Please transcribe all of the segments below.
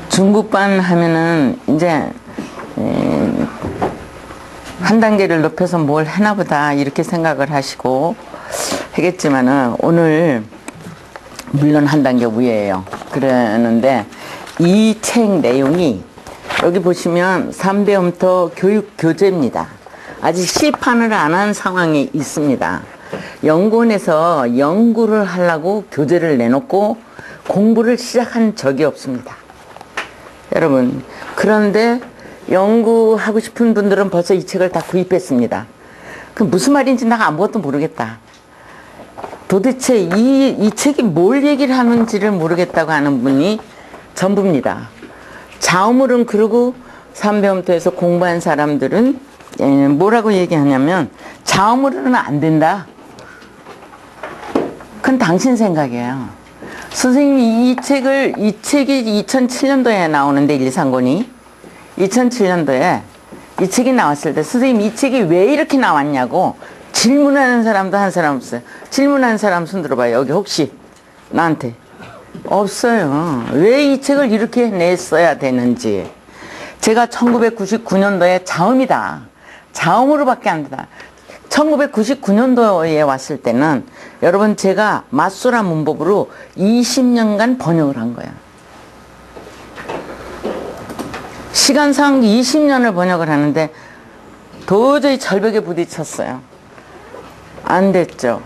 중급반 하면은 이제 한 단계를 높여서 뭘 해나 보다 이렇게 생각을 하시고 하겠지만은 오늘 물론 한 단계 위에요. 그러는데 이 책 내용이 여기 보시면 3배움터 교육교재입니다. 아직 시판을 안 한 상황에 있습니다. 연구원에서 연구를 하려고 교재를 내놓고 공부를 시작한 적이 없습니다. 여러분, 그런데 연구하고 싶은 분들은 벌써 이 책을 다 구입했습니다. 그 무슨 말인지 나 아무것도 모르겠다. 도대체 이 책이 뭘 얘기를 하는지를 모르겠다고 하는 분이 전부입니다. 자우물은 그러고 3배움터에서 공부한 사람들은 뭐라고 얘기하냐면 자우물은 안 된다. 그건 당신 생각이에요. 선생님이 이 책이 2007년도에 나오는데 1상권이 2007년도에 이 책이 나왔을 때 선생님 이 책이 왜 이렇게 나왔냐고 질문하는 사람도 한 사람 없어요. 질문하는 사람 손 들어봐요. 여기 혹시 나한테 없어요. 왜 이 책을 이렇게 냈어야 되는지. 제가 1999년도에 자음이다. 자음으로밖에 안 된다. 1999년도에 왔을 때는 여러분 제가 맞소라 문법으로 20년간 번역을 한 거예요. 시간상 20년을 번역을 하는데 도저히 절벽에 부딪혔어요. 안 됐죠.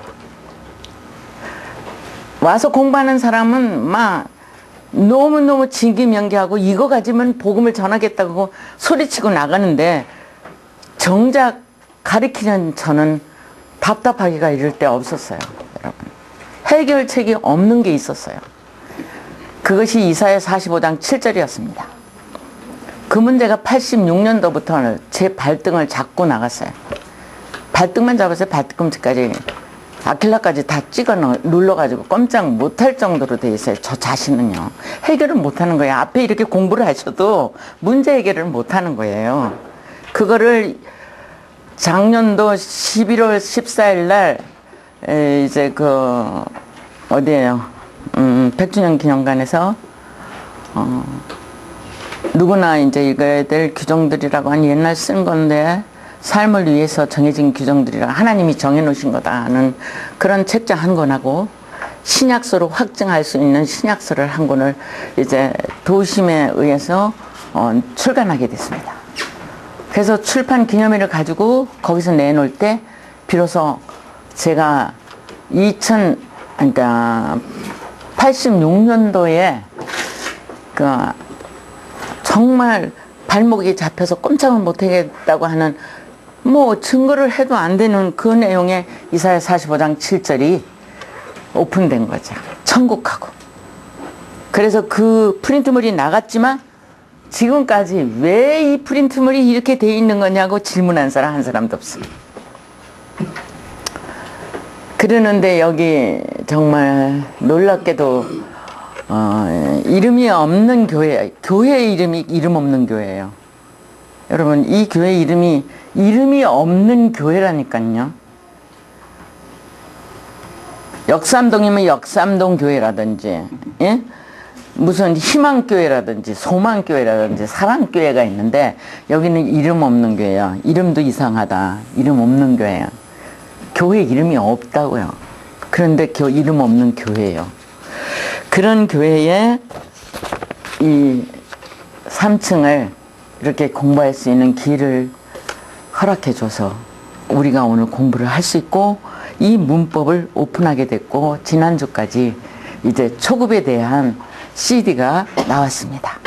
와서 공부하는 사람은 막 너무너무 진기명기하고 이거 가지면 복음을 전하겠다고 소리치고 나가는데 정작 가르치는 저는 답답하기가 이를 데 없었어요. 여러분, 해결책이 없는 게 있었어요. 그것이 이사야 45장 7절이었습니다. 그 문제가 86년도부터 제 발등을 잡고 나갔어요. 발등만 잡았어요. 발꿈치까지 아킬라까지 다 찍어 눌러가지고 꼼짝 못할 정도로 돼 있어요. 저 자신은요. 해결을 못하는 거예요. 앞에 이렇게 공부를 하셔도 문제 해결을 못하는 거예요. 그거를 작년도 11월 14일 날 이제 어디에요? 백주년 기념관에서 누구나 이제 읽어야 될 규정들이라고 한 옛날 쓴 건데 삶을 위해서 정해진 규정들이라 하나님이 정해놓으신 거다 하는 그런 책장 한 권하고 신약서로 확증할 수 있는 신약서를 한 권을 이제 도심에 의해서 출간하게 됐습니다. 그래서 출판 기념일을 가지고 거기서 내놓을 때 비로소 제가 86년도에 정말 발목이 잡혀서 꼼짝을 못하겠다고 하는 뭐 증거를 해도 안 되는 그 내용의 이사야 45장 7절이 오픈된 거죠. 천국하고. 그래서 그 프린트물이 나갔지만 지금까지 왜 이 프린트물이 이렇게 돼 있는 거냐고 질문한 사람 한 사람도 없습니다. 그러는데 여기 정말 놀랍게도 이름이 없는 교회 이름이 이름 없는 교회예요. 여러분 이 교회 이름이 없는 교회라니까요. 역삼동이면 역삼동 교회라든지, 예? 무슨 희망교회라든지 소망교회라든지 사랑교회가 있는데 여기는 이름 없는 교회야. 이름도 이상하다. 이름 없는 교회야. 교회 이름이 없다고요. 그런데 이름 없는 교회예요. 그런 교회에 이 3층을 이렇게 공부할 수 있는 길을 허락해줘서 우리가 오늘 공부를 할 수 있고 이 문법을 오픈하게 됐고 지난주까지 이제 초급에 대한 CD가 나왔습니다.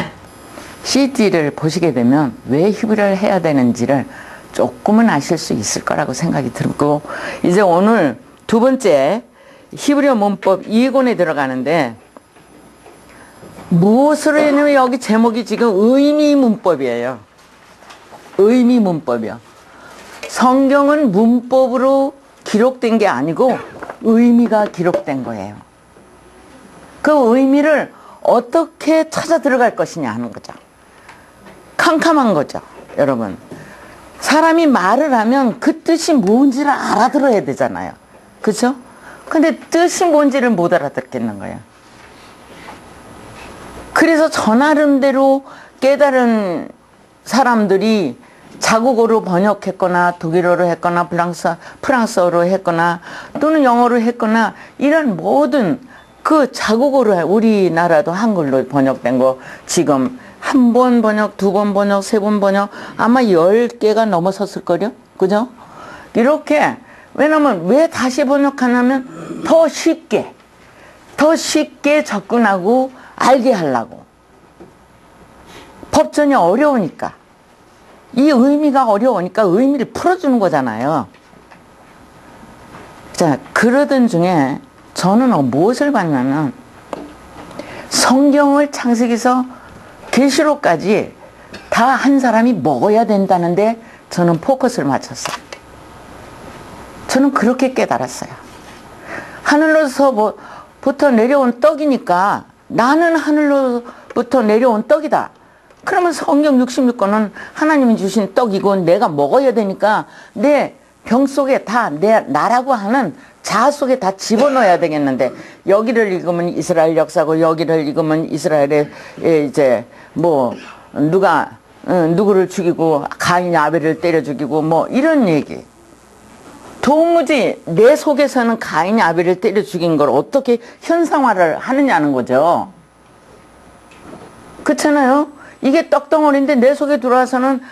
CD를 보시게 되면 왜 히브리어를 해야 되는지를 조금은 아실 수 있을 거라고 생각이 들고 이제 오늘 두 번째 히브리어 문법 2권에 들어가는데 무엇으로 했냐면 여기 제목이 지금 의미 문법이에요. 의미 문법이요. 성경은 문법으로 기록된 게 아니고 의미가 기록된 거예요. 그 의미를 어떻게 찾아 들어갈 것이냐 하는 거죠. 캄캄한 거죠. 여러분 사람이 말을 하면 그 뜻이 뭔지를 알아들어야 되잖아요. 그죠? 근데 뜻이 뭔지를 못 알아듣겠는 거예요. 그래서 저 나름대로 깨달은 사람들이 자국어로 번역했거나 독일어로 했거나 프랑스어로 했거나 또는 영어로 했거나 이런 모든 그 자국어로 우리나라도 한글로 번역된 거 지금 한 번 번역, 두 번 번역, 세 번 번역 아마 10개가 넘어섰을걸요? 그죠? 이렇게 왜냐면 왜 다시 번역하냐면 더 쉽게 접근하고 알게 하려고. 법전이 어려우니까. 이 의미가 어려우니까 의미를 풀어주는 거잖아요. 자, 그러던 중에 저는 무엇을 봤냐면 성경을 창세기에서 계시록까지 다 한 사람이 먹어야 된다는데 저는 포커스를 맞췄어요. 저는 그렇게 깨달았어요. 하늘로서부터 내려온 떡이니까 나는 하늘로부터 내려온 떡이다. 그러면 성경 66권은 하나님이 주신 떡이고 내가 먹어야 되니까 내 병 속에 다 나라고 하는 자아 속에 다 집어넣어야 되겠는데 여기를 읽으면 이스라엘 역사고 여기를 읽으면 이스라엘의 이제 뭐 누가 누구를 죽이고 가인이 아벨을 때려 죽이고 뭐 이런 얘기. 도무지 내 속에서는 가인이 아벨을 때려 죽인 걸 어떻게 현상화를 하느냐는 거죠. 그렇잖아요. 이게 떡덩어리인데 내 속에 들어와서는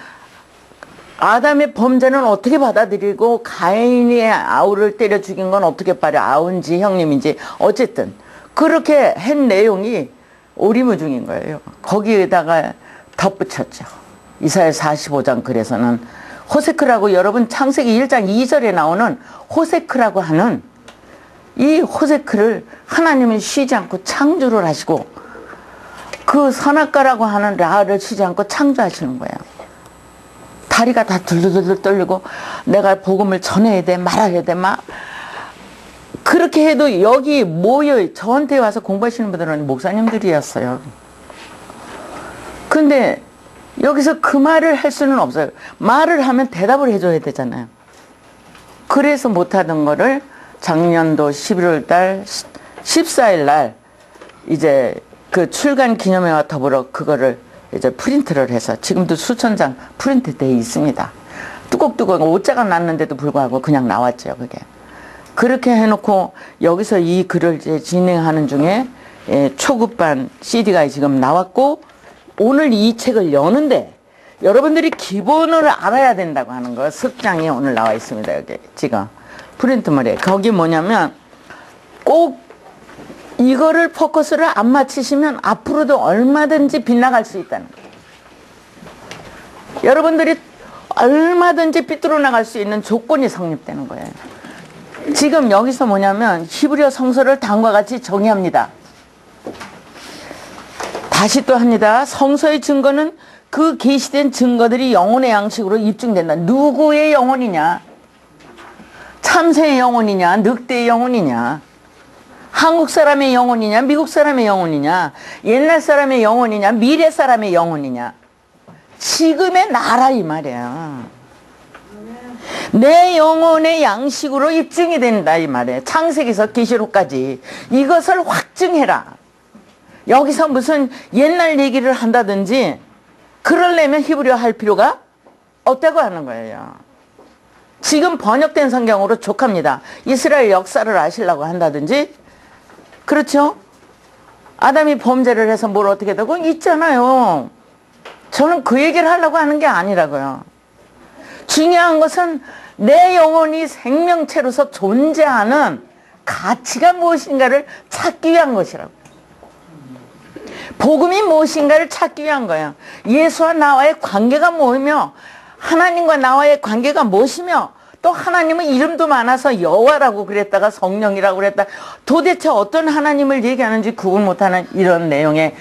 아담의 범죄는 어떻게 받아들이고 가인이 아우를 때려 죽인 건 어떻게 봐요. 아우인지 형님인지 어쨌든 그렇게 한 내용이 오리무중인 거예요. 거기에다가 덧붙였죠. 이사야 45장 글에서는 호세크라고 여러분 창세기 1장 2절에 나오는 호세크라고 하는 이 호세크를 하나님은 쉬지 않고 창조를 하시고 그 선악과라고 하는 라를 쉬지 않고 창조하시는 거예요. 다리가 다 들들들 떨리고 내가 복음을 전해야 돼 말아야 돼 막 그렇게 해도 여기 모여 저한테 와서 공부하시는 분들은 목사님들이었어요. 근데 여기서 그 말을 할 수는 없어요. 말을 하면 대답을 해줘야 되잖아요. 그래서 못하던 거를 작년도 11월 달 14일 날 이제 그 출간 기념회와 더불어 그거를 이제 프린트를 해서 지금도 수천 장 프린트 돼 있습니다. 뚜껑뚜껑 오자가 났는데도 불구하고 그냥 나왔죠, 그게. 그렇게 해놓고 여기서 이 글을 이제 진행하는 중에 초급반 CD가 지금 나왔고 오늘 이 책을 여는데 여러분들이 기본을 알아야 된다고 하는 거 석장이 오늘 나와 있습니다. 여기 지금 프린트물에 거기 뭐냐면 꼭 이거를 포커스를 안 맞추시면 앞으로도 얼마든지 빗나갈 수 있다는 거예요. 여러분들이 얼마든지 삐뚤어 나갈 수 있는 조건이 성립되는 거예요. 지금 여기서 뭐냐면 히브리어 성서를 다음과 같이 정의합니다. 다시 또 합니다. 성서의 증거는 그 계시된 증거들이 영혼의 양식으로 입증된다. 누구의 영혼이냐? 참새의 영혼이냐? 늑대의 영혼이냐? 한국 사람의 영혼이냐? 미국 사람의 영혼이냐? 옛날 사람의 영혼이냐? 미래 사람의 영혼이냐? 지금의 나라 이 말이야. 내 영혼의 양식으로 입증이 된다 이 말이에요. 창세기에서 계시록까지 이것을 확증해라. 여기서 무슨 옛날 얘기를 한다든지 그러려면 히브리어 할 필요가 없다고 하는 거예요. 지금 번역된 성경으로 족합니다. 이스라엘 역사를 아시려고 한다든지 그렇죠? 아담이 범죄를 해서 뭘 어떻게 되고 있잖아요. 저는 그 얘기를 하려고 하는 게 아니라고요. 중요한 것은 내 영혼이 생명체로서 존재하는 가치가 무엇인가를 찾기 위한 것이라고. 복음이 무엇인가를 찾기 위한 거예요. 예수와 나와의 관계가 뭐며 하나님과 나와의 관계가 무엇이며 또 하나님은 이름도 많아서 여호와라고 그랬다가 성령이라고 그랬다. 도대체 어떤 하나님을 얘기하는지 구분 못하는 이런 내용의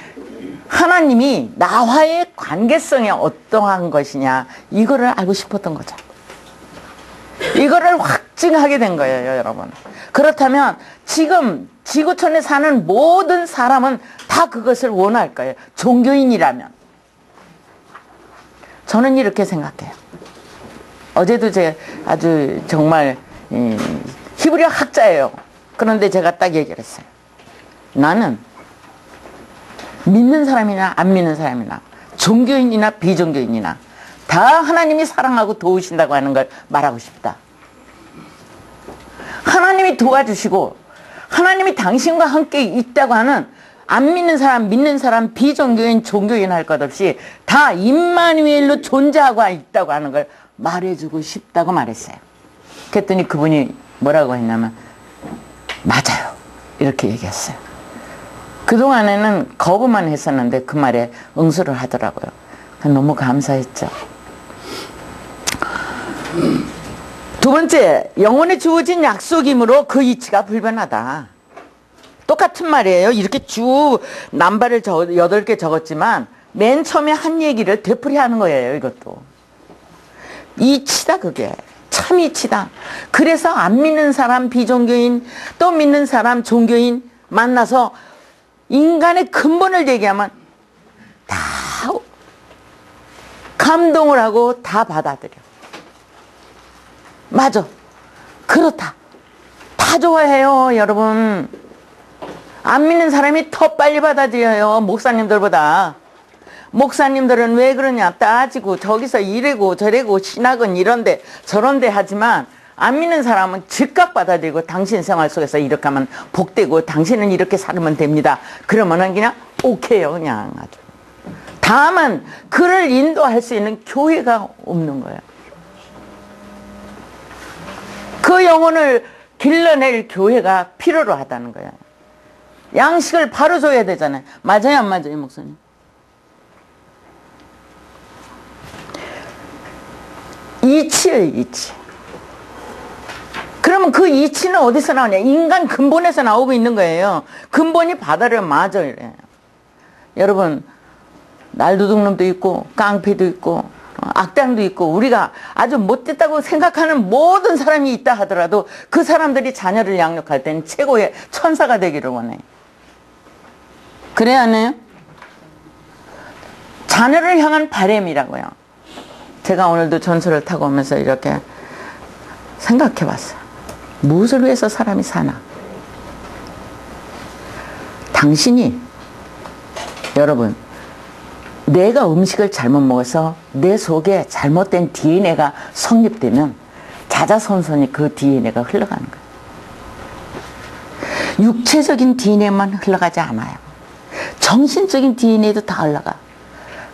하나님이 나와의 관계성이 어떠한 것이냐 이거를 알고 싶었던 거죠. 이거를 확증하게 된 거예요, 여러분. 그렇다면 지금 지구촌에 사는 모든 사람은 다 그것을 원할 거예요. 종교인이라면. 저는 이렇게 생각해요. 어제도 제가 아주 정말 히브리어 학자예요. 그런데 제가 딱 얘기를 했어요. 나는 믿는 사람이나 안 믿는 사람이나 종교인이나 비종교인이나 다 하나님이 사랑하고 도우신다고 하는 걸 말하고 싶다. 하나님이 도와주시고 하나님이 당신과 함께 있다고 하는 안 믿는 사람, 믿는 사람, 비종교인, 종교인 할 것 없이 다 임마누엘로 존재하고 있다고 하는 걸 말해주고 싶다고 말했어요. 그랬더니 그분이 뭐라고 했냐면 맞아요. 이렇게 얘기했어요. 그동안에는 거부만 했었는데 그 말에 응수를 하더라고요. 너무 감사했죠. 두 번째, 영혼에 주어진 약속이므로 그 이치가 불변하다. 똑같은 말이에요. 이렇게 쭉 남발을 8개 적었지만 맨 처음에 한 얘기를 되풀이하는 거예요. 이것도 이치다. 그게 참 이치다. 그래서 안 믿는 사람 비종교인 또 믿는 사람 종교인 만나서 인간의 근본을 얘기하면 다 감동을 하고 다 받아들여. 맞아. 그렇다. 다 좋아해요. 여러분. 안 믿는 사람이 더 빨리 받아들여요. 목사님들보다. 목사님들은 왜 그러냐 따지고 저기서 이래고 저래고 신학은 이런데 저런데 하지만 안 믿는 사람은 즉각 받아들이고 당신 생활 속에서 이렇게 하면 복되고 당신은 이렇게 살면 됩니다. 그러면은 그냥 오케이요. 그냥 아주. 다만 그를 인도할 수 있는 교회가 없는 거예요. 그 영혼을 길러낼 교회가 필요로 하다는 거예요. 양식을 바로 줘야 되잖아요. 맞아요 안 맞아요 목사님? 이치예요. 이치. 그러면 그 이치는 어디서 나오냐? 인간 근본에서 나오고 있는 거예요. 근본이 바다를 맞아 이래요. 여러분 날도둑놈도 있고 깡패도 있고 악당도 있고 우리가 아주 못됐다고 생각하는 모든 사람이 있다 하더라도 그 사람들이 자녀를 양육할 때는 최고의 천사가 되기를 원해요. 그래야 안 해요? 자녀를 향한 바람이라고요. 제가 오늘도 전철을 타고 오면서 이렇게 생각해 봤어요. 무엇을 위해서 사람이 사나? 당신이 여러분 내가 음식을 잘못 먹어서 내 속에 잘못된 DNA가 성립되면 자자손손이 그 DNA가 흘러가는 거예요. 육체적인 DNA만 흘러가지 않아요. 정신적인 DNA도 다 흘러가.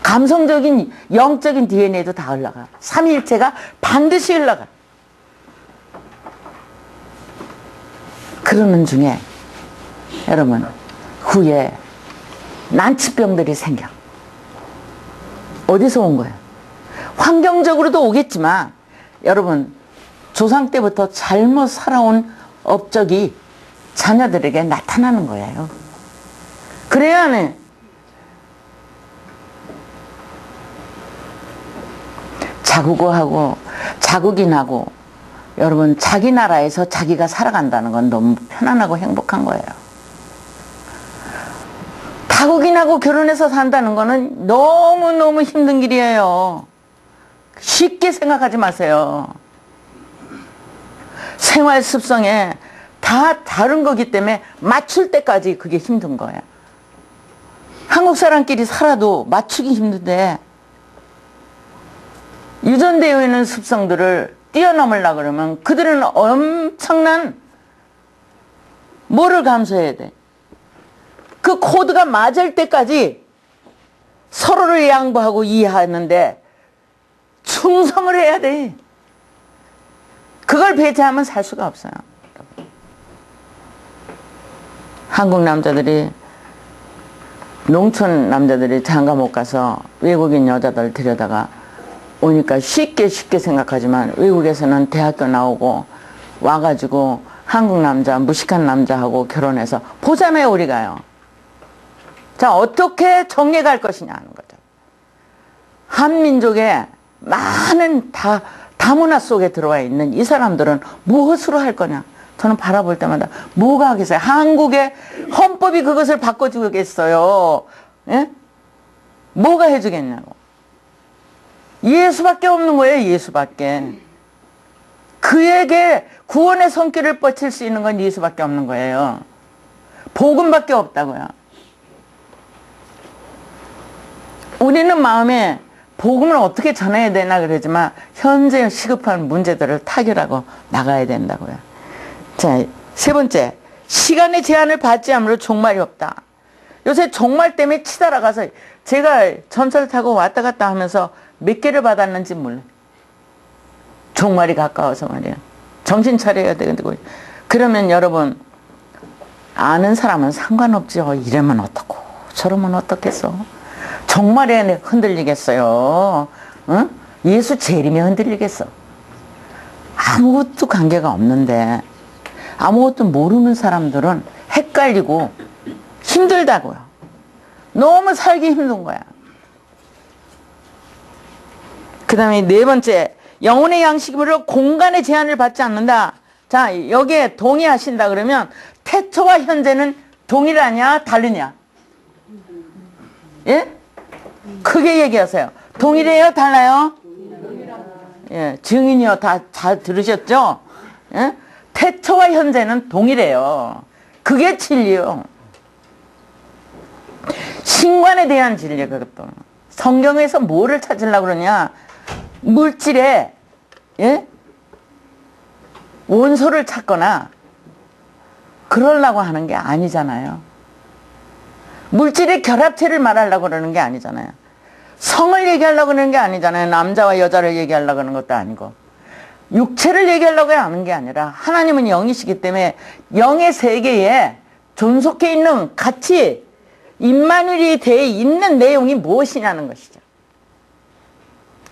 감성적인 영적인 DNA도 다 흘러가. 삼위일체가 반드시 흘러가. 그러는 중에 여러분 후에 난치병들이 생겨. 어디서 온 거예요? 환경적으로도 오겠지만 여러분 조상 때부터 잘못 살아온 업적이 자녀들에게 나타나는 거예요. 그래야 하네. 자국어하고 자국인하고 여러분 자기 나라에서 자기가 살아간다는 건 너무 편안하고 행복한 거예요. 타국인하고 결혼해서 산다는 거는 너무너무 힘든 길이에요. 쉽게 생각하지 마세요. 생활 습성에 다 다른 거기 때문에 맞출 때까지 그게 힘든 거예요. 한국 사람끼리 살아도 맞추기 힘든데 유전되어 있는 습성들을 뛰어넘으려고 그러면 그들은 엄청난 뭐를 감수해야 돼? 그 코드가 맞을 때까지 서로를 양보하고 이해하는데 충성을 해야 돼. 그걸 배제하면 살 수가 없어요. 한국 남자들이 농촌 남자들이 장가 못 가서 외국인 여자들 들여다가 오니까 쉽게 생각하지만 외국에서는 대학교 나오고 와가지고 한국 남자 무식한 남자하고 결혼해서 보잖아요. 우리가요. 자 어떻게 정리갈 것이냐 하는 거죠. 한민족의 많은 다문화 속에 들어와 있는 이 사람들은 무엇으로 할 거냐. 저는 바라볼 때마다 뭐가 하겠어요. 한국의 헌법이 그것을 바꿔주겠어요. 예? 뭐가 해주겠냐고. 예수밖에 없는 거예요. 예수밖에. 그에게 구원의 손길을 뻗칠 수 있는 건 예수밖에 없는 거예요. 복음밖에 없다고요. 우리는 마음에 복음을 어떻게 전해야 되나 그러지만 현재 시급한 문제들을 타결하고 나가야 된다고요. 자, 세 번째, 시간의 제한을 받지 않으므로 종말이 없다. 요새 종말 때문에 치달아가서 제가 전철 타고 왔다 갔다 하면서 몇 개를 받았는지 몰라요. 종말이 가까워서 말이에요. 정신 차려야 되고. 그러면 여러분, 아는 사람은 상관없죠. 이러면 어떻고 저러면 어떻겠어. 종말에 흔들리겠어요. 응? 예수 재림에 흔들리겠어. 아무것도 관계가 없는데 아무것도 모르는 사람들은 헷갈리고 힘들다고요. 너무 살기 힘든 거야. 그 다음에 네 번째, 영혼의 양식으로 공간의 제한을 받지 않는다. 자, 여기에 동의하신다 그러면 태초와 현재는 동일하냐 다르냐? 예? 크게 얘기하세요. 동일해요 달라요? 예, 증인이요 다 들으셨죠? 예? 태초와 현재는 동일해요. 그게 진리요. 신관에 대한 진리. 그것도 성경에서 뭐를 찾으려고 그러냐? 물질에 예? 원소를 찾거나 그러려고 하는 게 아니잖아요. 물질의 결합체를 말하려고 그러는 게 아니잖아요. 성을 얘기하려고 그러는 게 아니잖아요. 남자와 여자를 얘기하려고 하는 것도 아니고 육체를 얘기하려고 하는 게 아니라 하나님은 영이시기 때문에 영의 세계에 존속해 있는 같이 임마누엘이 되어 있는 내용이 무엇이냐는 것이죠.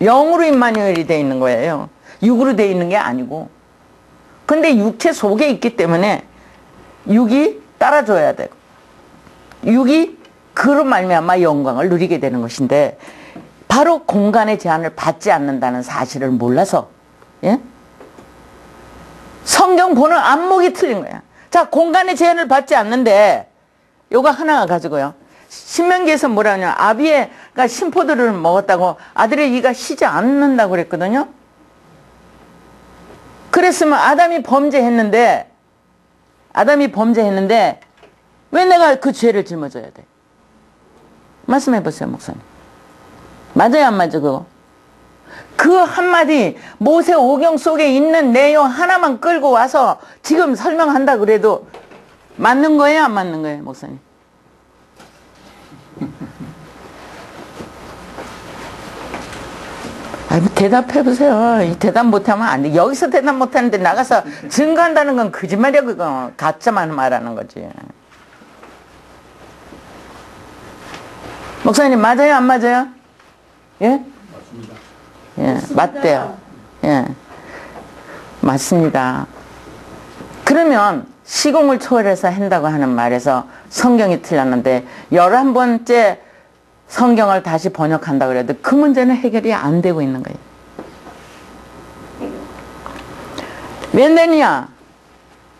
영으로 임마누엘이 되어 있는 거예요. 육으로 되어 있는 게 아니고. 근데 육체 속에 있기 때문에 육이 따라줘야 되고 육이 그로 말미암아 영광을 누리게 되는 것인데 바로 공간의 제한을 받지 않는다는 사실을 몰라서 예? 성경 보는 안목이 틀린 거야. 자, 공간의 제한을 받지 않는데 요거 하나 가지고요. 신명기에서 뭐라 하냐, 아비가 심포도를 먹었다고 아들의 이가 쉬지 않는다고 그랬거든요. 그랬으면 아담이 범죄했는데 왜 내가 그 죄를 짊어져야 돼? 말씀해 보세요, 목사님. 맞아요, 안 맞아, 그거? 그 한마디 모세 오경 속에 있는 내용 하나만 끌고 와서 지금 설명한다 그래도 맞는 거예요, 안 맞는 거예요, 목사님? 아니, 대답해 보세요. 이 대답 못하면 안 돼. 여기서 대답 못하는데 나가서 증거한다는 건 거짓말이야, 그거. 가짜만 말하는 거지. 목사님, 맞아요, 안 맞아요? 예? 맞습니다. 예, 맞대요. 예. 맞습니다. 그러면 시공을 초월해서 한다고 하는 말에서 성경이 틀렸는데 11번째 성경을 다시 번역한다고 그래도 그 문제는 해결이 안 되고 있는 거예요. 왜 내냐?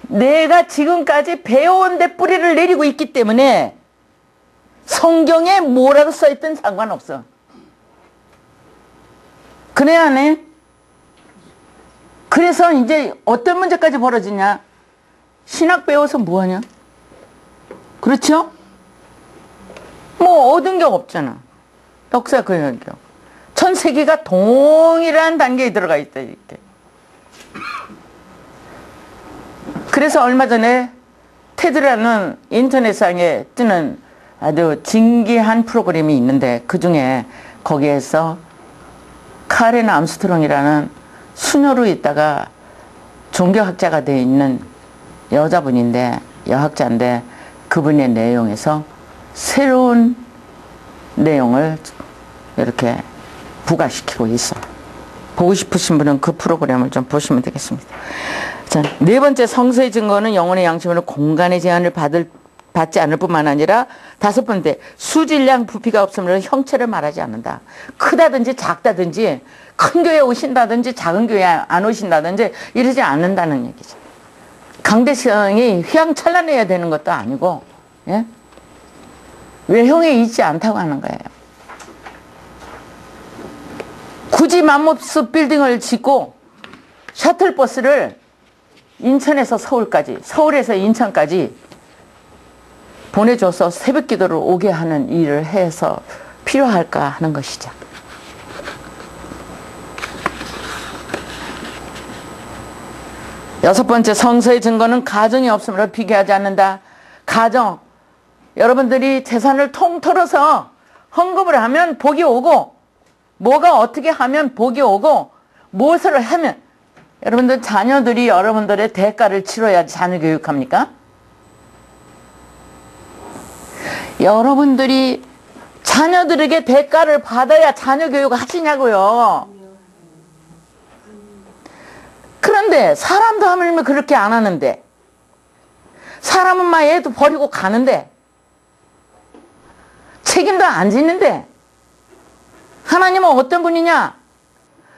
내가 지금까지 배워온 데 뿌리를 내리고 있기 때문에 성경에 뭐라고 써있든 상관없어. 그래 안 해? 그래서 이제 어떤 문제까지 벌어지냐? 신학 배워서 뭐하냐? 그렇죠? 뭐 얻은 게 없잖아. 역사 그 영역. 전 세계가 동일한 단계에 들어가 있다 이렇게. 그래서 얼마 전에 테드라는 인터넷상에 뜨는 아주 진기한 프로그램이 있는데 그중에 거기에서 카렌 암스트롱이라는 수녀로 있다가 종교학자가 되어 있는 여자분인데 여학자인데 그분의 내용에서 새로운 내용을 이렇게 부각시키고 있어. 보고 싶으신 분은 그 프로그램을 좀 보시면 되겠습니다. 자, 네 번째 성서의 증거는 영혼의 양심으로 공간의 제한을 받지 않을 뿐만 아니라 다섯 번째 수질량 부피가 없으므로 형체를 말하지 않는다. 크다든지 작다든지 큰 교회 오신다든지 작은 교회 안 오신다든지 이러지 않는다는 얘기죠. 강대성이 휘황찬란해야 되는 것도 아니고 예? 외형에 있지 않다고 하는 거예요. 굳이 맘모스 빌딩을 짓고 셔틀버스를 인천에서 서울까지, 서울에서 인천까지 보내줘서 새벽 기도를 오게 하는 일을 해서 필요할까 하는 것이죠. 여섯 번째, 성서의 증거는 가정이 없음으로 비교하지 않는다. 가정, 여러분들이 재산을 통틀어서 헌금을 하면 복이 오고, 뭐가 어떻게 하면 복이 오고, 무엇을 하면, 여러분들 자녀들이 여러분들의 대가를 치러야지 자녀 교육합니까? 여러분들이 자녀들에게 대가를 받아야 자녀 교육 하시냐고요. 그런데 사람도 하물며 그렇게 안 하는데, 사람은 막 애도 버리고 가는데, 책임도 안 짓는데, 하나님은 어떤 분이냐?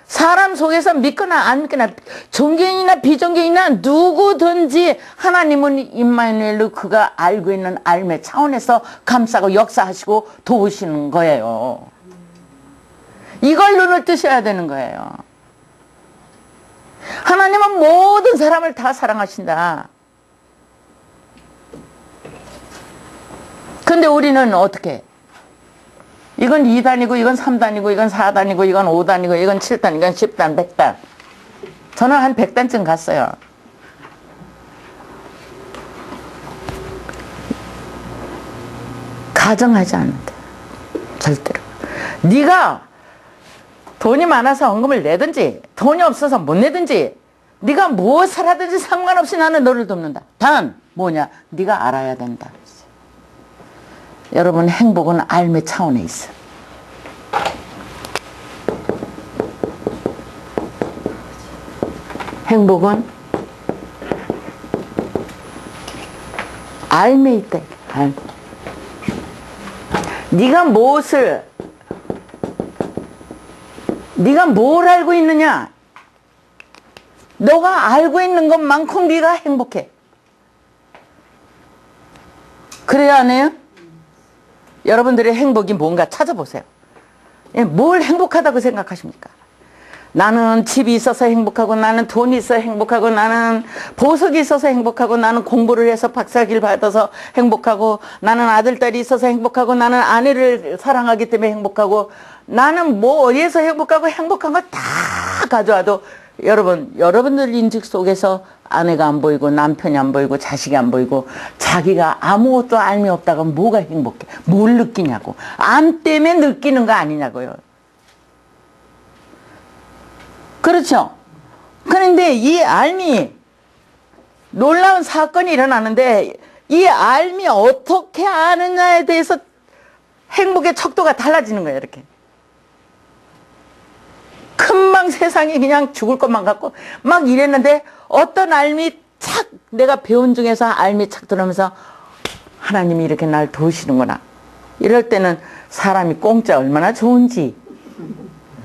사람 속에서 믿거나 안 믿거나 종교인이나 비종교인이나 누구든지 하나님은 임마누엘로 그가 알고 있는 알매 차원에서 감싸고 역사하시고 도우시는 거예요. 이걸 눈을 뜨셔야 되는 거예요. 하나님은 모든 사람을 다 사랑하신다. 근데 우리는 어떻게? 이건 2단이고 이건 3단이고 이건 4단이고 이건 5단이고 이건 7단 이건 10단 100단. 저는 한 100단쯤 갔어요. 가정하지 않는다. 절대로. 네가 돈이 많아서 헌금을 내든지 돈이 없어서 못 내든지 네가 무엇을 하든지 상관없이 나는 너를 돕는다. 단 뭐냐? 네가 알아야 된다. 여러분, 행복은 알매 차원에 있어. 행복은 알매 있다. 알. 네가 뭘 알고 있느냐? 너가 알고 있는 것만큼 네가 행복해. 그래야 안 해요? 여러분들의 행복이 뭔가 찾아보세요. 뭘 행복하다고 생각하십니까? 나는 집이 있어서 행복하고, 나는 돈이 있어서 행복하고, 나는 보석이 있어서 행복하고, 나는 공부를 해서 박사학위를 받아서 행복하고, 나는 아들딸이 있어서 행복하고, 나는 아내를 사랑하기 때문에 행복하고, 나는 뭐 어디에서 행복하고, 행복한 거 다 가져와도 여러분들 인식 속에서 아내가 안 보이고 남편이 안 보이고 자식이 안 보이고 자기가 아무것도 알미 없다가 뭐가 행복해? 뭘 느끼냐고. 암 때문에 느끼는 거 아니냐고요. 그렇죠? 그런데 이 알미, 놀라운 사건이 일어나는데 이 알미 어떻게 아느냐에 대해서 행복의 척도가 달라지는 거예요. 이렇게 금방 세상이 그냥 죽을 것만 같고 막 이랬는데 어떤 알미 착, 내가 배운 중에서 알미 착 들으면서 하나님이 이렇게 날 도우시는구나. 이럴 때는 사람이 공짜 얼마나 좋은지.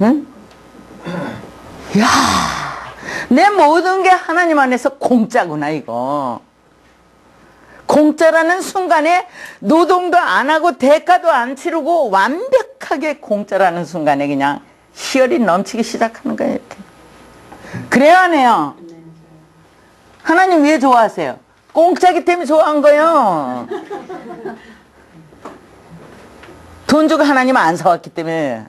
응? 이야, 내 모든 게 하나님 안에서 공짜구나. 이거 공짜라는 순간에 노동도 안 하고 대가도 안 치르고 완벽하게 공짜라는 순간에 그냥 희열이 넘치기 시작하는 거예요. 이렇게. 그래야 안 해요? 하나님 왜 좋아하세요? 공짜기 때문에 좋아한 거예요. 돈 주고 하나님 안 사왔기 때문에.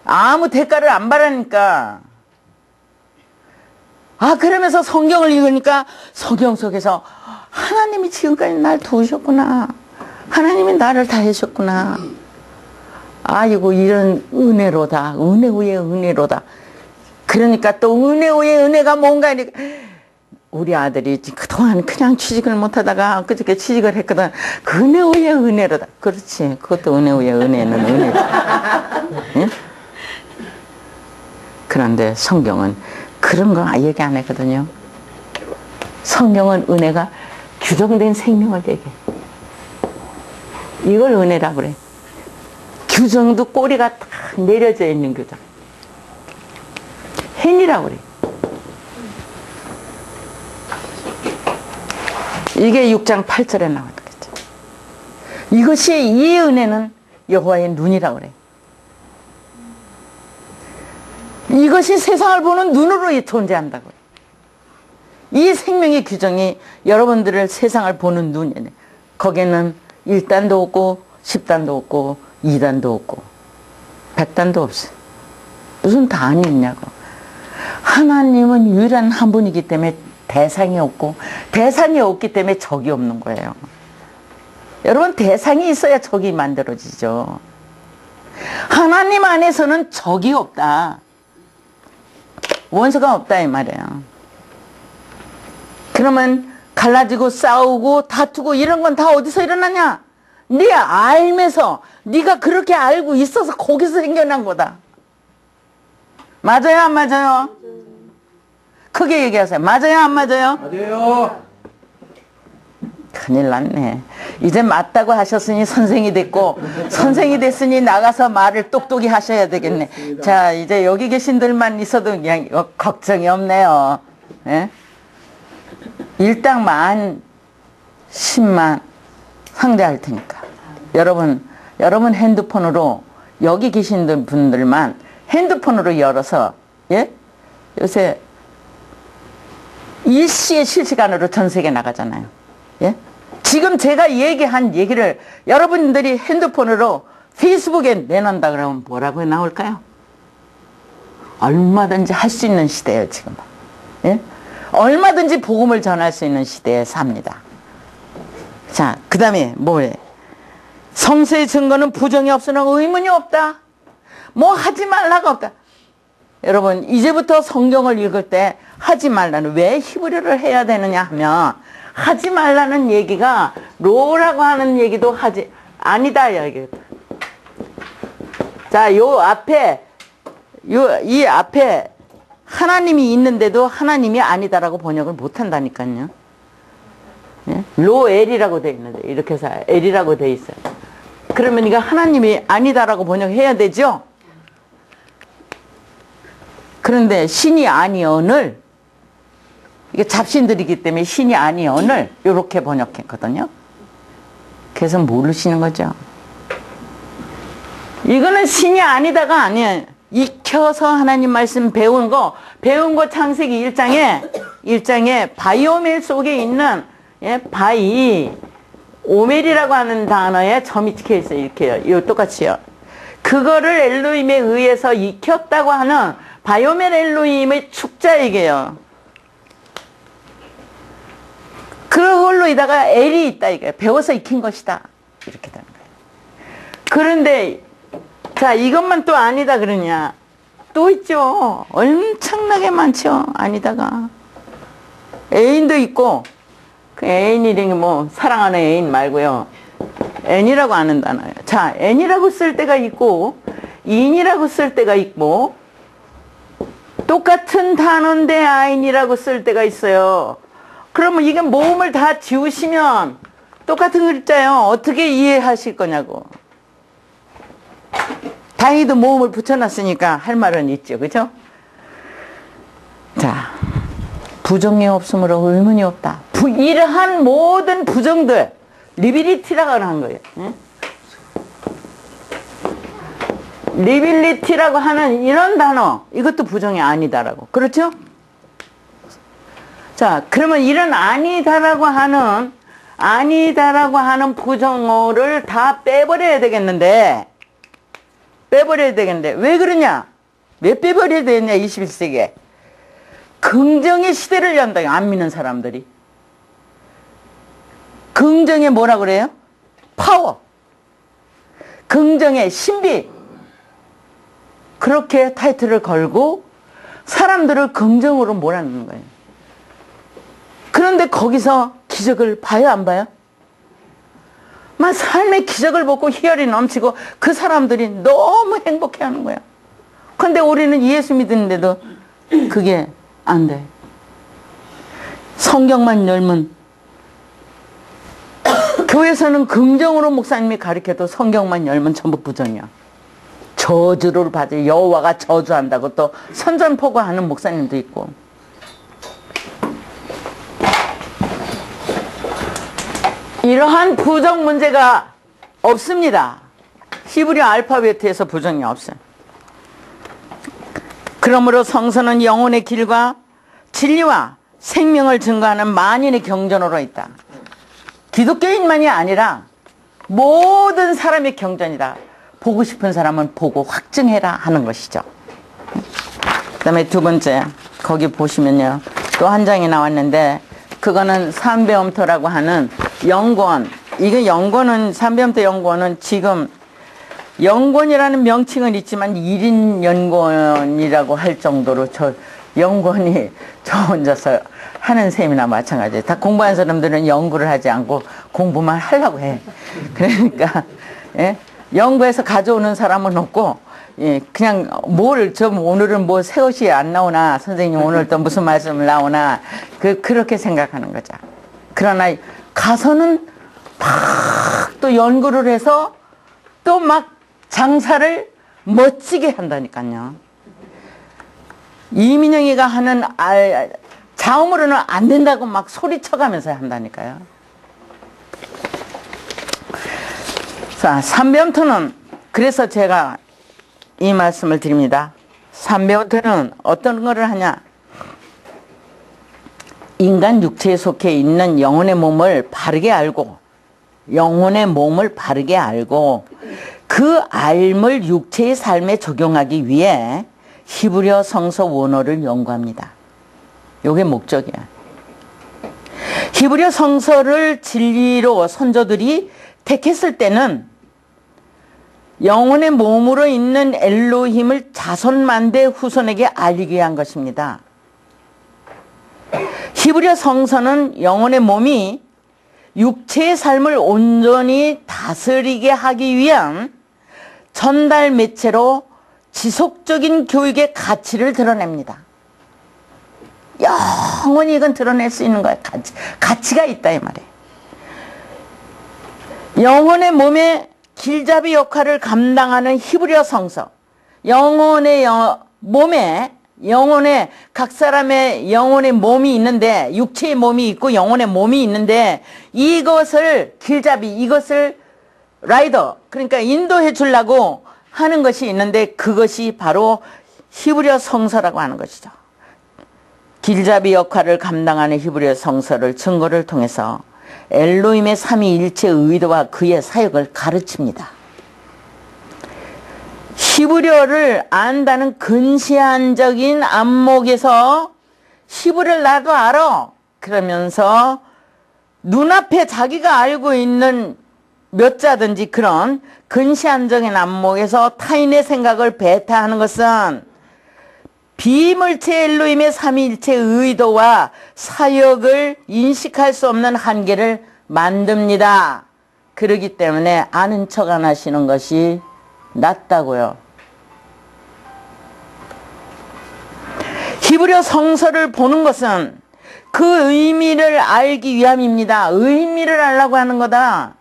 아무 대가를 안 바라니까. 그러면서 성경을 읽으니까 성경 속에서 하나님이 지금까지 날 도우셨구나. 하나님이 나를 다 해주셨구나. 아이고, 이런 은혜로다. 은혜 위에 은혜로다. 그러니까 또 은혜 위에 은혜가 뭔가 이렇게. 우리 아들이 그동안 그냥 취직을 못하다가 그저께 취직을 했거든. 그 은혜 위에 은혜로다. 그렇지. 그것도 은혜 위에 은혜는 은혜지. 응? 그런데 성경은 그런 거 얘기 안 했거든요. 성경은 은혜가 규정된 생명을 얘기해. 이걸 은혜라고 그래. 규정도 꼬리가 딱 내려져 있는 규정. 행위라고 그래. 이게 6장 8절에 나오는 거죠. 이것이, 이 은혜는 여호와의 눈이라고 그래. 이것이 세상을 보는 눈으로 존재한다고. 이 생명의 규정이 여러분들을 세상을 보는 눈이네. 거기에는 1단도 없고 10단도 없고 2단도 없고 100단도 없어. 무슨 단이 있냐고. 하나님은 유일한 한 분이기 때문에 대상이 없고, 대상이 없기 때문에 적이 없는 거예요. 여러분, 대상이 있어야 적이 만들어지죠. 하나님 안에서는 적이 없다. 원수가 없다 이 말이에요. 그러면 갈라지고 싸우고 다투고 이런 건 다 어디서 일어나냐? 네 알면서, 네가 그렇게 알고 있어서 거기서 생겨난 거다. 맞아요, 안 맞아요? 크게 얘기하세요. 맞아요, 안 맞아요? 맞아요. 큰일 났네. 이제 맞다고 하셨으니 선생이 됐고, 선생이 됐으니 나가서 말을 똑똑히 하셔야 되겠네. 자, 이제 여기 계신들만 있어도 그냥 걱정이 없네요. 예? 일당 10만 상대할 테니까. 여러분 핸드폰으로, 여기 계신 분들만 핸드폰으로 열어서, 예? 요새 일시에 실시간으로 전 세계 나가잖아요. 예? 지금 제가 얘기한 얘기를 여러분들이 핸드폰으로 페이스북에 내놓는다 그러면 뭐라고 나올까요? 얼마든지 할 수 있는 시대예요, 지금. 예? 얼마든지 복음을 전할 수 있는 시대에 삽니다. 자, 그 다음에 뭐예요? 성서의 증거는 부정이 없으나 의문이 없다. 뭐 하지 말라가 없다. 여러분, 이제부터 성경을 읽을 때 하지 말라는, 왜 히브리어를 해야 되느냐 하면, 하지 말라는 얘기가 로라고 하는 얘기도 하지 아니다 이야기. 자, 이 앞에 하나님이 있는데도 하나님이 아니다라고 번역을 못 한다니까요. 예? 로엘이라고 돼 있는데, 이렇게 해서 엘이라고 돼 있어요. 그러면 이거 하나님이 아니다라고 번역해야 되죠. 그런데 신이 아니언을, 이게 잡신들이기 때문에 신이 아니언을 이렇게 번역했거든요. 그래서 모르시는 거죠. 이거는 신이 아니다가 아니에요. 익혀서 하나님 말씀 배운 거 창세기 1장에 바이오멜 속에 있는, 예, 오멜이라고 하는 단어에 점이 찍혀 있어요. 이렇게요. 이거 똑같이요. 그거를 엘로힘에 의해서 익혔다고 하는 바이오멜 엘로힘의 축자이게요. 그걸로다가 엘이 있다 이게 배워서 익힌 것이다 이렇게 되는 거예요. 그런데 자, 이것만 또 아니다 그러냐? 또 있죠. 엄청나게 많죠. 아니다가 애인도 있고, 그 애인이라는 게 뭐 사랑하는 애인 말고요. 애인이라고 하는 단어예요. 자, 애인이라고 쓸 때가 있고, 인이라고 쓸 때가 있고, 똑같은 단어인데 아인이라고 쓸 때가 있어요. 그러면 이게 모음을 다 지우시면 똑같은 글자예요. 어떻게 이해하실 거냐고. 다행히도 모음을 붙여놨으니까 할 말은 있죠. 그죠? 자, 부정이 없으므로 의문이 없다. 이러한 모든 부정들, 리빌리티라고 하는 거예요. 예? 리빌리티라고 하는 이런 단어, 이것도 부정이 아니다라고. 그렇죠? 자, 그러면 이런 아니다라고 하는 부정어를 다 빼버려야 되겠는데, 왜 그러냐? 왜 빼버려야 되냐, 21세기에. 긍정의 시대를 연다, 안 믿는 사람들이. 긍정의 뭐라 그래요? 파워. 긍정의 신비. 그렇게 타이틀을 걸고 사람들을 긍정으로 몰아넣는 거예요. 그런데 거기서 기적을 봐요, 안 봐요? 막 삶의 기적을 보고 희열이 넘치고 그 사람들이 너무 행복해하는 거야. 그런데 우리는 예수 믿는데도 그게 안 돼. 성경만 열면 교회에서는 긍정으로 목사님이 가르쳐도 성경만 열면 전부 부정이야. 저주를 받을, 여호와가 저주한다고 또 선전포고하는 목사님도 있고. 이러한 부정 문제가 없습니다. 히브리어 알파벳에서 부정이 없어요. 그러므로 성서는 영혼의 길과 진리와 생명을 증거하는 만인의 경전으로 있다. 기독교인만이 아니라 모든 사람의 경전이다. 보고 싶은 사람은 보고 확증해라 하는 것이죠. 그 다음에 두 번째, 거기 보시면요. 또 한 장이 나왔는데, 그거는 삼배엄토라고 하는 연구원. 이게 연구원은, 삼배엄토 연구원은 지금 연구원이라는 명칭은 있지만 1인 연구원이라고 할 정도로 저 연구원이 저 혼자서 하는 셈이나 마찬가지예요. 다 공부하는 사람들은 연구를 하지 않고 공부만 하려고 해. 그러니까 예? 연구해서 가져오는 사람은 없고, 예, 그냥 오늘은 뭐 새 옷이 안 나오나, 선생님 오늘 또 무슨 말씀을 나오나, 그렇게 생각하는 거죠. 그러나 가서는 막 또 연구를 해서 또 막 장사를 멋지게 한다니까요. 이민영이가 하는 자음으로는 안 된다고 막 소리쳐가면서 한다니까요. 자, 삼배엄토는, 그래서 제가 이 말씀을 드립니다. 삼배엄토는 어떤 거를 하냐? 인간 육체에 속해 있는 영혼의 몸을 바르게 알고, 그 알을 육체의 삶에 적용하기 위해 히브리어 성서 원어를 연구합니다. 요게 목적이야. 히브리어 성서를 진리로 선조들이 택했을 때는 영혼의 몸으로 있는 엘로힘을 자손만대 후손에게 알리기 위한 것입니다. 히브리어 성서는 영혼의 몸이 육체의 삶을 온전히 다스리게 하기 위한 전달 매체로 지속적인 교육의 가치를 드러냅니다. 영원히 이건 드러낼 수 있는 거야. 가치가 있다 이 말이에요. 영혼의 몸의 길잡이 역할을 감당하는 히브리어 성서, 영혼의 각 사람의 영혼의 몸이 있는데, 육체의 몸이 있고 영혼의 몸이 있는데, 이것을 길잡이, 이것을 라이더, 그러니까 인도해 주려고 하는 것이 있는데, 그것이 바로 히브리어 성서라고 하는 것이죠. 길잡이 역할을 감당하는 히브리어 성서를 증거를 통해서 엘로힘의 삼위일체의 의도와 그의 사역을 가르칩니다. 히브리어를 안다는 근시안적인 안목에서 히브리어를 나도 알아. 그러면서 눈앞에 자기가 알고 있는 몇 자든지 그런 근시안적인 안목에서 타인의 생각을 배타하는 것은 비물체 엘로힘의 삼위일체의 의도와 사역을 인식할 수 없는 한계를 만듭니다. 그렇기 때문에 아는 척 안 하시는 것이 낫다고요. 히브리어 성서를 보는 것은 그 의미를 알기 위함입니다. 의미를 알려고 하는 거다.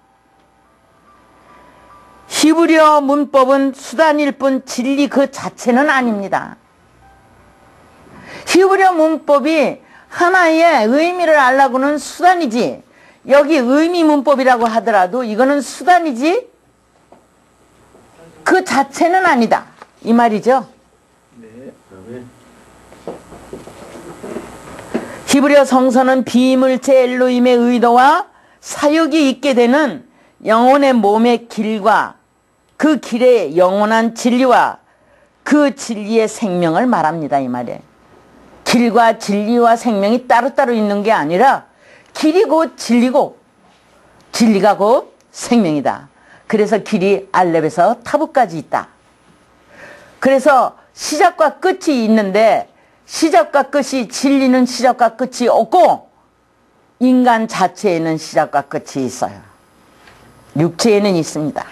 히브리어 문법은 수단일 뿐 진리 그 자체는 아닙니다. 히브리어 문법이 하나의 의미를 알려고는 수단이지, 여기 의미 문법이라고 하더라도 이거는 수단이지 그 자체는 아니다 이 말이죠. 네. 히브리어 성서는 비물체 엘로힘의 의도와 사역이 있게 되는 영혼의 몸의 길과 그 길의 영원한 진리와 그 진리의 생명을 말합니다 이 말이에요. 길과 진리와 생명이 따로따로 있는 게 아니라 길이 곧 진리고 진리가 곧 생명이다. 그래서 길이 알렙에서 타부까지 있다. 그래서 시작과 끝이 있는데, 시작과 끝이, 진리는 시작과 끝이 없고 인간 자체에는 시작과 끝이 있어요. 육체에는 있습니다.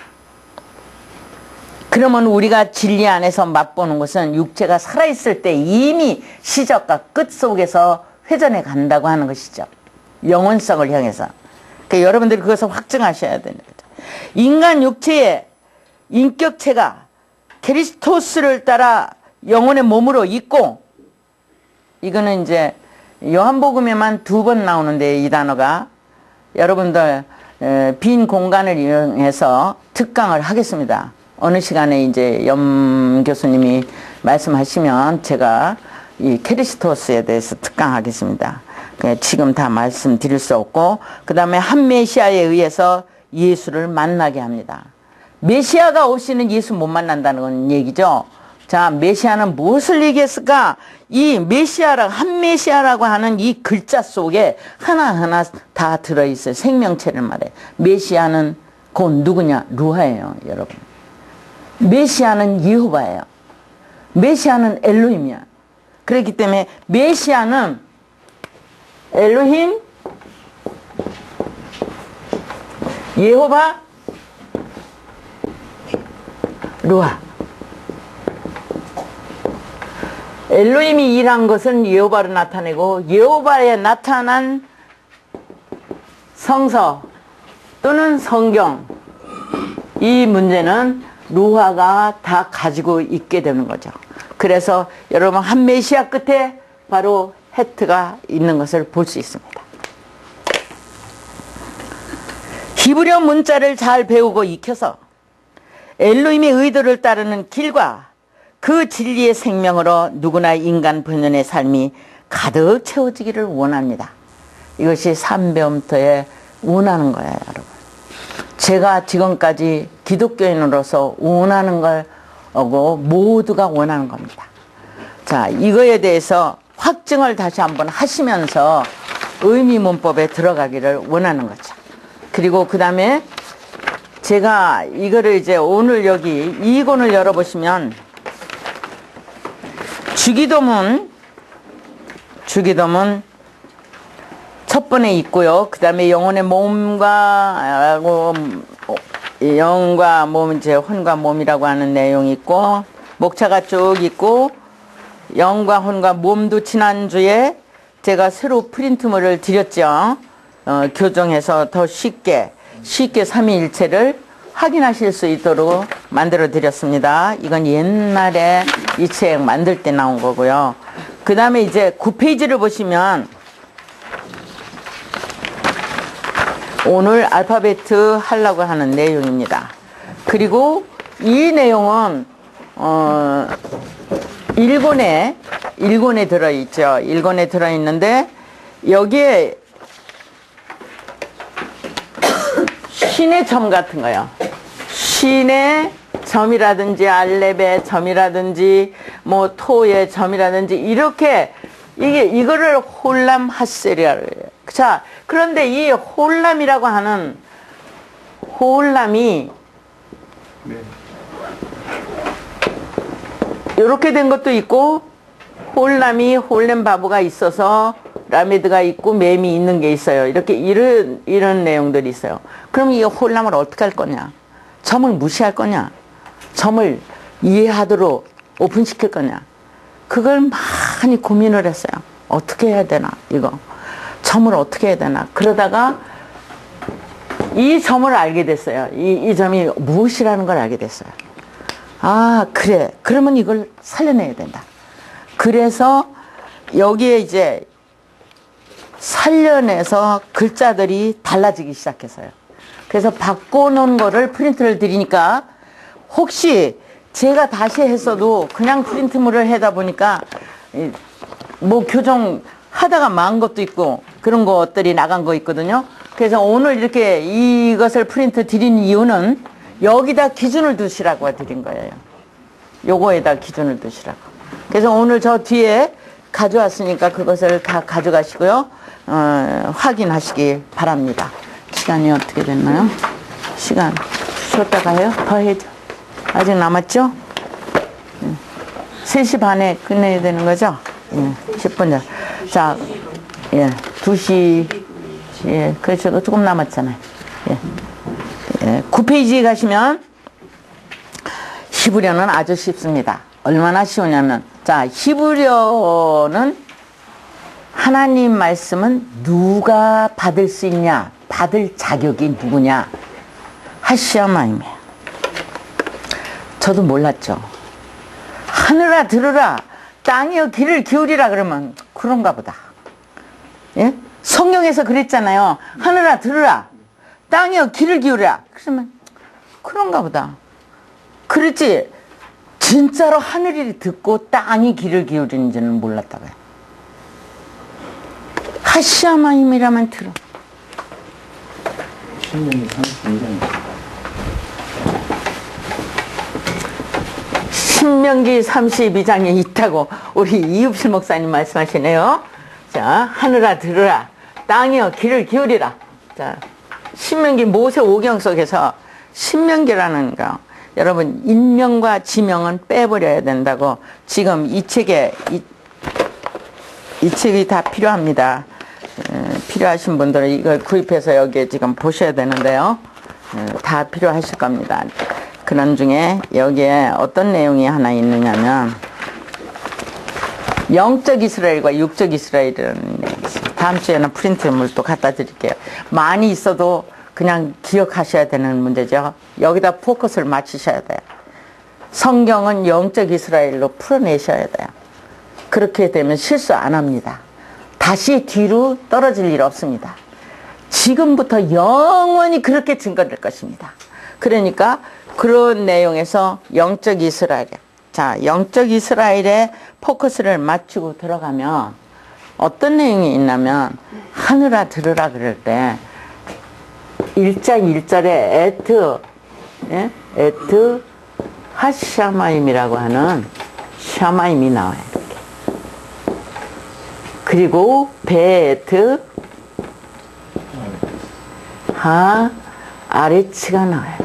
그러면 우리가 진리 안에서 맛보는 것은 육체가 살아있을 때 이미 시작과 끝 속에서 회전해 간다고 하는 것이죠. 영원성을 향해서. 그러니까 여러분들이 그것을 확증하셔야 되는 거죠. 인간 육체의 인격체가 그리스토스를 따라 영혼의 몸으로 있고, 이거는 이제 요한복음에만 2번 나오는데 이 단어가, 여러분들 빈 공간을 이용해서 특강을 하겠습니다. 어느 시간에 이제 염 교수님이 말씀하시면 제가 이 케리스토스에 대해서 특강하겠습니다. 지금 다 말씀드릴 수 없고, 그 다음에 한 메시아에 의해서 예수를 만나게 합니다. 메시아가 없이는 예수 못 만난다는 얘기죠. 자, 메시아는 무엇을 얘기했을까? 이 메시아라고, 한 메시아라고 하는 이 글자 속에 하나하나 다 들어있어요. 생명체를 말해. 메시아는 곧 누구냐? 루하예요, 여러분. 메시아는 여호와예요. 메시아는 엘로힘이야. 그렇기 때문에 메시아는 엘로힘, 여호와, 루하. 엘로힘이 일한 것은 여호와로 나타내고 여호와에 나타난 성서 또는 성경, 이 문제는 루하가 다 가지고 있게 되는 거죠. 그래서 여러분 한 메시아 끝에 바로 헤트가 있는 것을 볼 수 있습니다. 히브리어 문자를 잘 배우고 익혀서 엘로힘의 의도를 따르는 길과 그 진리의 생명으로 누구나 인간 본연의 삶이 가득 채워지기를 원합니다. 이것이 삼배움터에 원하는 거예요, 여러분. 제가 지금까지 기독교인으로서 원하는 걸고 모두가 원하는 겁니다. 자, 이거에 대해서 확증을 다시 한번 하시면서 의미문법에 들어가기를 원하는 거죠. 그리고 그 다음에 제가 이거를 이제 오늘 여기 이 권을 열어보시면 주기도문 첫 번에 있고요. 그 다음에 영혼의 몸과 영과 몸, 이제 혼과 몸이라고 하는 내용이 있고, 목차가 쭉 있고, 영과 혼과 몸도 지난주에 제가 새로 프린트물을 드렸죠. 교정해서 더 쉽게 삼위일체를 확인하실 수 있도록 만들어 드렸습니다. 이건 옛날에 이 책 만들 때 나온 거고요. 그 다음에 이제 9페이지를 보시면 오늘 알파베트 하려고 하는 내용입니다. 그리고 이 내용은 1권에 들어있죠. 1권에 들어있는데 여기에 신의 점 같은 거요. 신의 점이라든지 알렙의 점이라든지 뭐 토의 점이라든지 이렇게 이거를 홀람 하셀이라고 해요. 자, 그런데 이 홀람이라고 하는 홀람이 이렇게 된 것도 있고, 홀람이 홀렘 바보가 있어서 라메드가 있고 맴이 있는 게 있어요. 이렇게 이런 내용들이 있어요. 그럼 이 홀람을 어떻게 할 거냐? 점을 무시할 거냐? 점을 이해하도록 오픈시킬 거냐? 그걸 많이 고민을 했어요. 어떻게 해야 되나, 이거. 점을 어떻게 해야 되나. 그러다가 이 점을 알게 됐어요. 이 점이 무엇이라는 걸 알게 됐어요. 아, 그래. 그러면 이걸 살려내야 된다. 그래서 여기에 이제 살려내서 글자들이 달라지기 시작했어요. 그래서 바꿔놓은 거를 프린트를 드리니까 혹시 제가 다시 했어도 그냥 프린트물을 하다 보니까 뭐 교정 하다가 망한 것도 있고 그런 것들이 나간 거 있거든요. 그래서 오늘 이렇게 이것을 프린트 드린 이유는 여기다 기준을 두시라고 드린 거예요. 요거에다 기준을 두시라고. 그래서 오늘 저 뒤에 가져왔으니까 그것을 다 가져가시고요. 확인하시기 바랍니다. 시간이 어떻게 됐나요? 시간 쉬었다가 해요? 더 해줘. 아직 남았죠? 3시 반에 끝내야 되는 거죠? 10분 전. 자, 2시, 그렇죠. 조금 남았잖아요. 9페이지에 가시면 히브리어는 아주 쉽습니다. 얼마나 쉬우냐면, 자, 히브리어는 하나님 말씀은 누가 받을 수 있냐? 받을 자격이 누구냐? 하시아마임이에요. 저도 몰랐죠. 하늘아 들으라, 땅이여 귀를 기울이라 그러면 그런가 보다. 예? 성경에서 그랬잖아요. 하늘아 들으라, 땅이여 귀를 기울이라. 그러면 그런가 보다. 그렇지 진짜로 하늘이 듣고 땅이 귀를 기울이는지는 몰랐다고요. 하시아마임이라면 들어. 10년이 32년. 신명기 32장에 있다고 우리 이읍실 목사님 말씀하시네요. 자, 하늘아 들으라, 땅이여 귀를 기울이라. 자, 신명기 모세 오경 속에서 신명기라는 거, 여러분 인명과 지명은 빼버려야 된다고 지금 이 책에 이 책이 다 필요합니다. 필요하신 분들은 이걸 구입해서 여기에 지금 보셔야 되는데요. 다 필요하실 겁니다. 그런 중에 여기에 어떤 내용이 하나 있느냐면 영적 이스라엘과 육적 이스라엘이라는 얘기 있어요. 다음 주에는 프린트물 또 갖다 드릴게요. 많이 있어도 그냥 기억하셔야 되는 문제죠. 여기다 포커스를 맞추셔야 돼요. 성경은 영적 이스라엘로 풀어내셔야 돼요. 그렇게 되면 실수 안 합니다. 다시 뒤로 떨어질 일 없습니다. 지금부터 영원히 그렇게 증거될 것입니다. 그러니까 그런 내용에서 영적 이스라엘, 자, 영적 이스라엘에 포커스를 맞추고 들어가면 어떤 내용이 있냐면 하늘아 들으라 그럴 때 1장 1절에 에트 하샤마임이라고 하는 샤마임이 나와요. 이렇게. 그리고 베에트 하 아레치가 나와요.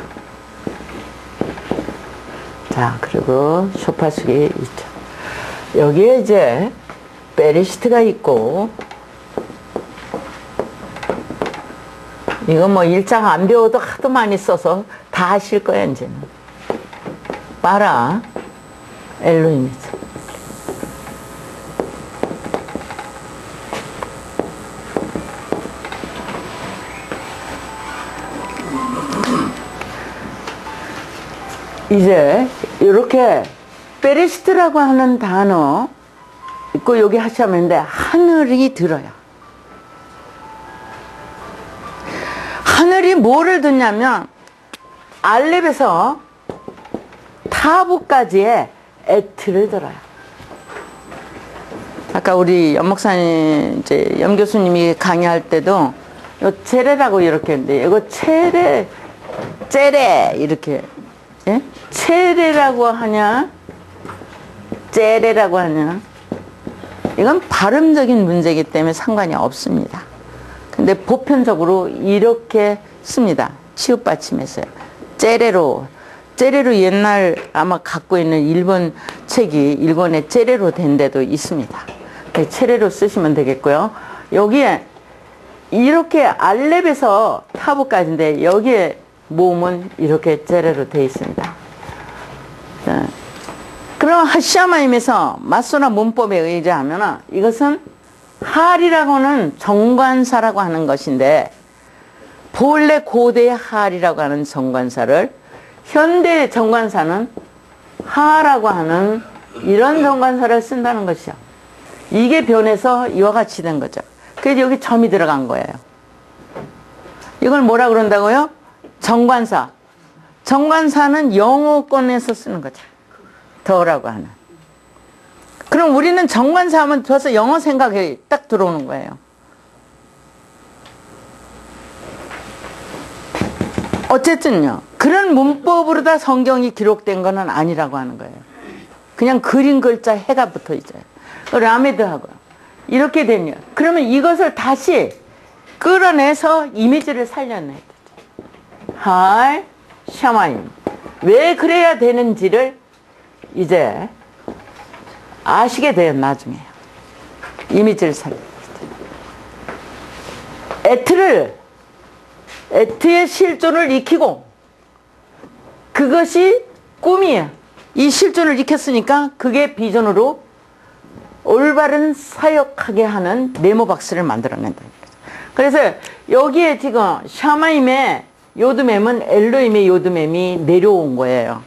자, 그리고 쇼파수기 있죠. 여기에 이제 베리시트가 있고, 이거 뭐 1장 안 배워도 하도 많이 써서 다 하실 거야, 이제는. 바라 엘로힘이죠. 이제 이렇게 베레시트라고 하는 단어 있고 여기 하시면 돼. 하늘이 들어요. 하늘이 뭐를 듣냐면 알렙에서 타부까지의 에트를 들어요. 아까 우리 연목사님 이제 염 교수님이 강의할 때도 요 체레라고 이렇게 했는데 이거 체레 이렇게, 예? 체레라고 하냐 째레라고 하냐, 이건 발음적인 문제이기 때문에 상관이 없습니다. 근데 보편적으로 이렇게 씁니다. 치읓받침해서요. 째레로 옛날 아마 갖고 있는 일본 책이 일본에 째레로 된 데도 있습니다. 째레로 쓰시면 되겠고요. 여기에 이렇게 알렙에서 타부까지인데 여기에 모음은 이렇게 째레로 되어 있습니다. 자, 그럼 하샤마임에서 마소나 문법에 의지하면 이것은 할이라고 하는 정관사라고 하는 것인데, 본래 고대의 할이라고 하는 정관사를 현대 정관사는 하라고 하는 이런 정관사를 쓴다는 것이요. 이게 변해서 이와 같이 된 거죠. 그래서 여기 점이 들어간 거예요. 이걸 뭐라 그런다고요? 정관사. 정관사는 영어권에서 쓰는 거죠. 더라고 하는. 그럼 우리는 정관사 하면 벌써 영어 생각이 딱 들어오는 거예요. 어쨌든요, 그런 문법으로 다 성경이 기록된 거는 아니라고 하는 거예요. 그냥 그린 글자 해가 붙어 있어요. 라메드하고 이렇게 되면, 그러면 이것을 다시 끌어내서 이미지를 살려내야 되죠. 할 샤마임. 왜 그래야 되는지를 이제 아시게 돼요, 나중에. 이미지를 살려야 되죠. 에트의 실존을 익히고, 그것이 꿈이에요. 이 실존을 익혔으니까 그게 비전으로 올바른 사역하게 하는 네모박스를 만들어낸다. 그래서 여기에 지금 샤마임의 요드mem은 엘로힘의 요드mem이 내려온 거예요.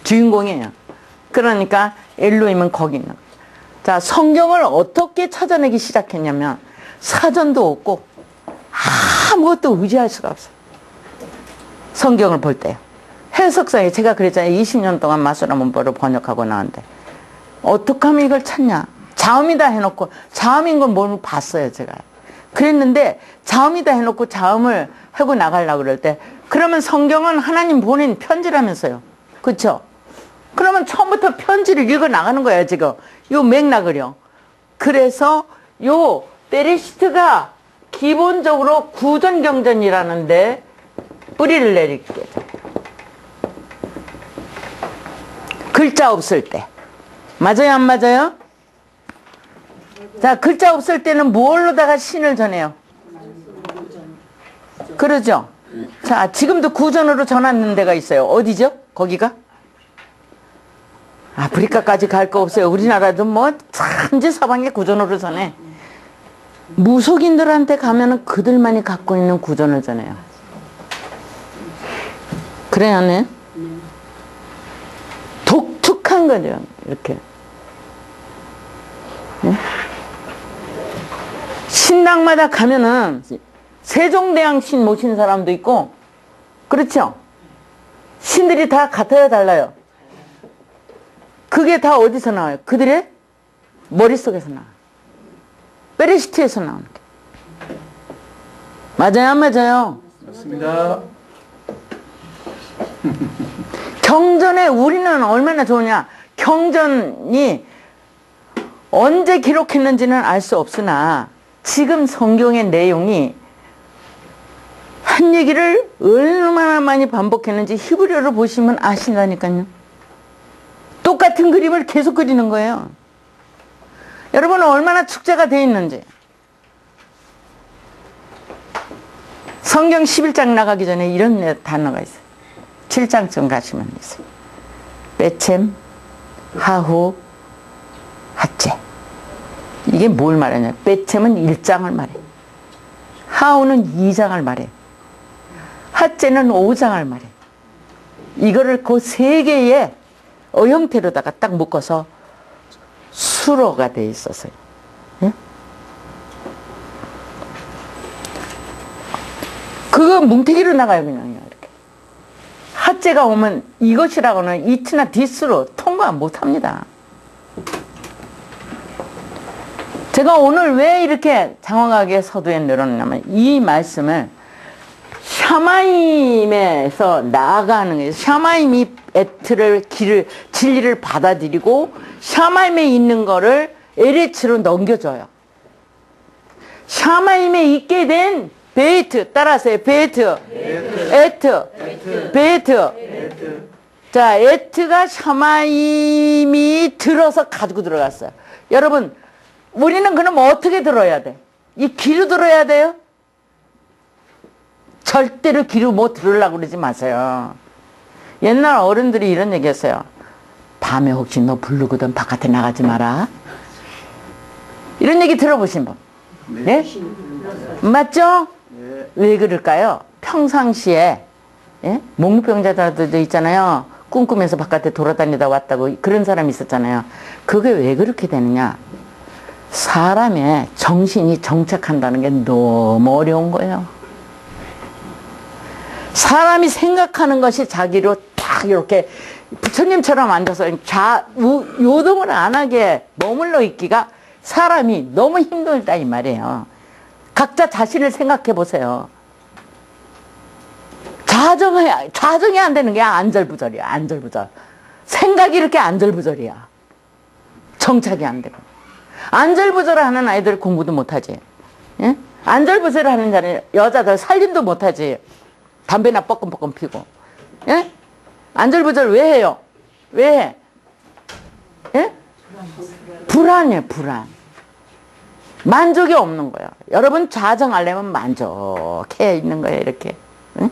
주인공이에요. 그러니까 엘로힘은 거기 있는 거예요. 자, 성경을 어떻게 찾아내기 시작했냐면 사전도 없고 아무것도 의지할 수가 없어요. 성경을 볼 때요. 해석상에 제가 그랬잖아요. 20년 동안 마소라 문법을 번역하고 나왔는데 어떻게 하면 이걸 찾냐. 자음이다 해놓고, 자음인 건 뭘 봤어요, 제가. 그랬는데 자음이다 해놓고 자음을 하고 나가려고 그럴 때, 그러면 성경은 하나님 보낸 편지라면서요. 그렇죠? 그러면 처음부터 편지를 읽어 나가는 거예요, 지금. 요 맥락을요. 그래서 요 베레시트가 기본적으로 구전경전이라는데 뿌리를 내리게 돼요. 글자 없을 때. 맞아요, 안 맞아요? 자, 글자 없을 때는 뭘로다가 신을 전해요? 그러죠? 자, 지금도 구전으로 전하는 데가 있어요. 어디죠? 거기가? 아프리카까지 갈 거 없어요. 우리나라도 뭐 천지 서방에 구전으로 전해. 무속인들한테 가면은 그들만이 갖고 있는 구전을 전해요. 그래야 하네. 독특한 거죠. 이렇게. 네? 신당마다 가면은 세종대왕 신 모신 사람도 있고, 그렇죠? 신들이 다 같아요, 달라요? 그게 다 어디서 나와요? 그들의 머릿속에서 나와요. 베레시트에서 나오는 게. 맞아요, 안 맞아요? 맞습니다. 경전에 우리는 얼마나 좋으냐. 경전이 언제 기록했는지는 알 수 없으나 지금 성경의 내용이 한 얘기를 얼마나 많이 반복했는지 히브리어를 보시면 아신다니까요. 똑같은 그림을 계속 그리는 거예요. 여러분은 얼마나 축제가 되어 있는지. 성경 11장 나가기 전에 이런 단어가 있어요. 7장쯤 가시면 있어요. 베쳔, 하후, 핫제. 이게 뭘 말하냐. 베쳔은 1장을 말해. 하후는 2장을 말해. 핫제는 5장을 말해. 이거를 그 세 개의 어형태로다가 딱 묶어서 수로가 돼 있었어요. 예? 그거 뭉태기로 나가요, 그냥. 이렇게. 핫제가 오면 이것이라고는 이트나 디스로 통과 못 합니다. 제가 오늘 왜 이렇게 장황하게 서두에 늘어놨냐면 이 말씀을 샤마임에서 나아가는 거예요. 샤마임이 에트를 진리를 받아들이고 샤마임에 있는 거를 에레츠로 넘겨줘요. 샤마임에 있게 된 베이트, 따라하세요. 베이트, 에트, 베이트. 자, 에트가 샤마임이 들어서 가지고 들어갔어요. 여러분, 우리는 그럼 어떻게 들어야 돼? 이 귀로 들어야 돼요? 절대로 귀로 뭐 들으려고 그러지 마세요. 옛날 어른들이 이런 얘기 했어요. 밤에 혹시 너 부르거든 바깥에 나가지 마라. 이런 얘기 들어보신 분? 네? 맞죠? 네. 왜 그럴까요? 평상시에 예? 목류병자들도 있잖아요. 꿈꾸면서 바깥에 돌아다니다 왔다고 그런 사람이 있었잖아요. 그게 왜 그렇게 되느냐? 사람의 정신이 정착한다는 게 너무 어려운 거예요. 사람이 생각하는 것이 자기로 딱 이렇게 부처님처럼 앉아서 요동을 안 하게 머물러 있기가 사람이 너무 힘들다 이 말이에요. 각자 자신을 생각해 보세요. 자정이 안 되는 게 안절부절이야. 안절부절. 생각이 이렇게 안절부절이야. 정착이 안 되고. 안절부절을 하는 아이들 공부도 못하지. 예? 안절부절을 하는 자는 여자들 살림도 못하지. 담배나 뻐끔뻐끔 피고. 예? 안절부절 왜 해요? 왜 해? 예? 불안해, 불안. 만족이 없는 거예요. 여러분 자정하려면 만족해 있는 거예요, 이렇게. 응?